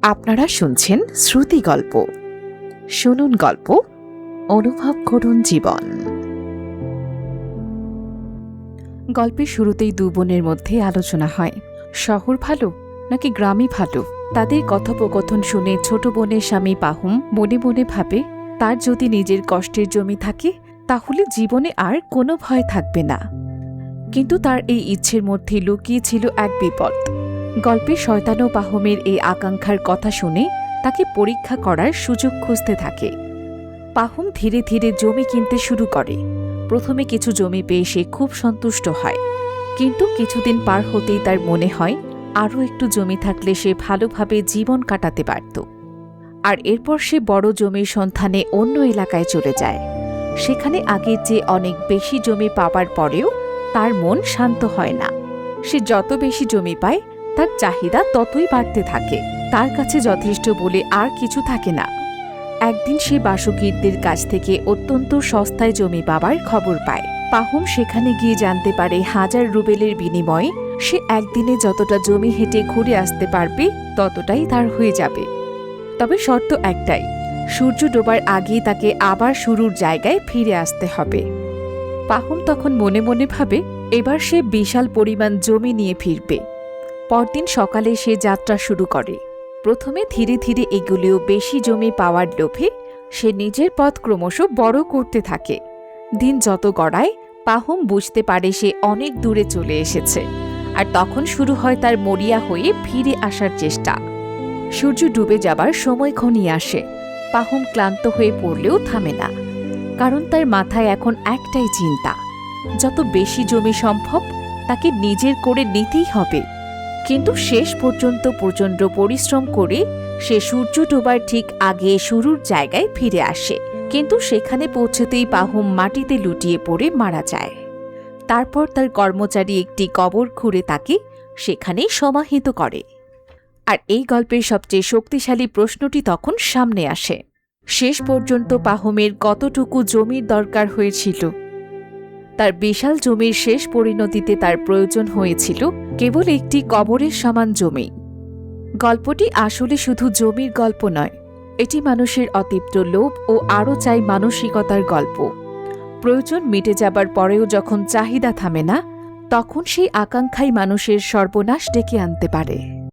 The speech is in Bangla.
আপনারা শুনছেন শ্রুতি গল্প। শুনুন গল্প, অনুভব করুন জীবন। গল্পের শুরুতেই দু বোনের মধ্যে আলোচনা হয়, শহর ভালো নাকি গ্রামই ভালো। তাদের কথোপকথন শুনে ছোট বোনের স্বামী পাহুম মনে মনে ভাবে, তার যদি নিজের কষ্টের জমি থাকে তাহলে জীবনে আর কোনো ভয় থাকবে না। কিন্তু তার এই ইচ্ছের মধ্যে লুকিয়ে ছিল এক বিপদ। গল্পে শয়তান ও পাহুমের এই আকাঙ্ক্ষার কথা শুনে তাকে পরীক্ষা করার সুযোগ খুঁজতে থাকে। পাহুম ধীরে ধীরে জমি কিনতে শুরু করে। প্রথমে কিছু জমি পেয়ে সে খুব সন্তুষ্ট হয়, কিন্তু কিছুদিন পার হতেই তার মনে হয় আরও একটু জমি থাকলে সে ভালোভাবে জীবন কাটাতে পারত। আর এরপর সে বড় জমির সন্ধানে অন্য এলাকায় চলে যায়। সেখানে আগের চেয়ে অনেক বেশি জমি পাওয়ার পরেও তার মন শান্ত হয় না। সে যত বেশি জমি পায় তার চাহিদা ততই বাড়তে থাকে। তার কাছে যথেষ্ট বলে আর কিছু থাকে না। একদিন সে বাসুকিরদের কাছ থেকে অত্যন্ত সস্তায় জমি পাবার খবর পায়। পাহুম সেখানে গিয়ে জানতে পারে 1000 রুবেলের বিনিময়ে সে একদিনে যতটা জমি হেঁটে ঘুরে আসতে পারবে ততটাই তার হয়ে যাবে। তবে শর্ত একটাই, সূর্য ডোবার আগেই তাকে আবার শুরুর জায়গায় ফিরে আসতে হবে। পাহুম তখন মনে মনে ভাবে, এবার সে বিশাল পরিমাণ জমি নিয়ে ফিরবে। পরদিন সকালে সে যাত্রা শুরু করে। প্রথমে ধীরে ধীরে এগুলিও বেশি জমি পাওয়ার লোভে সে নিজের পথ ক্রমশ বড় করতে থাকে। দিন যত গড়ায় পাহুম বুঝতে পারে সে অনেক দূরে চলে এসেছে। আর তখন শুরু হয় তার মরিয়া হয়ে ফিরে আসার চেষ্টা। সূর্য ডুবে যাবার সময় ঘনিয়ে আসে। পাহুম ক্লান্ত হয়ে পড়লেও থামে না, কারণ তার মাথায় এখন একটাই চিন্তা, যত বেশি জমি সম্ভব তাকে নিজের করে নিতেই হবে। কিন্তু শেষ পর্যন্ত প্রচণ্ড পরিশ্রম করে সে সূর্য ডোবার ঠিক আগে শুরুর জায়গায় ফিরে আসে। কিন্তু সেখানে পৌঁছতেই পাহুম মাটিতে লুটিয়ে পড়ে মারা যায়। তারপর তার কর্মচারী একটি কবর খুঁড়ে তাকে সেখানেই সমাহিত করে। আর এই গল্পের সবচেয়ে শক্তিশালী প্রশ্নটি তখন সামনে আসে, শেষ পর্যন্ত পাহুমের কতটুকু জমির দরকার হয়েছিল? তার বিশাল জমির শেষ পরিণতিতে তার প্রয়োজন হয়েছিল কেবল একটি কবরের সমান জমি। গল্পটি আসলে শুধু জমির গল্প নয়, এটি মানুষের অতীব্র লোভ ও আরও চাই মানসিকতার গল্প। প্রয়োজন মিটে যাবার পরেও যখন চাহিদা থামে না, তখন সেই আকাঙ্ক্ষাই মানুষের সর্বনাশ ডেকে আনতে পারে।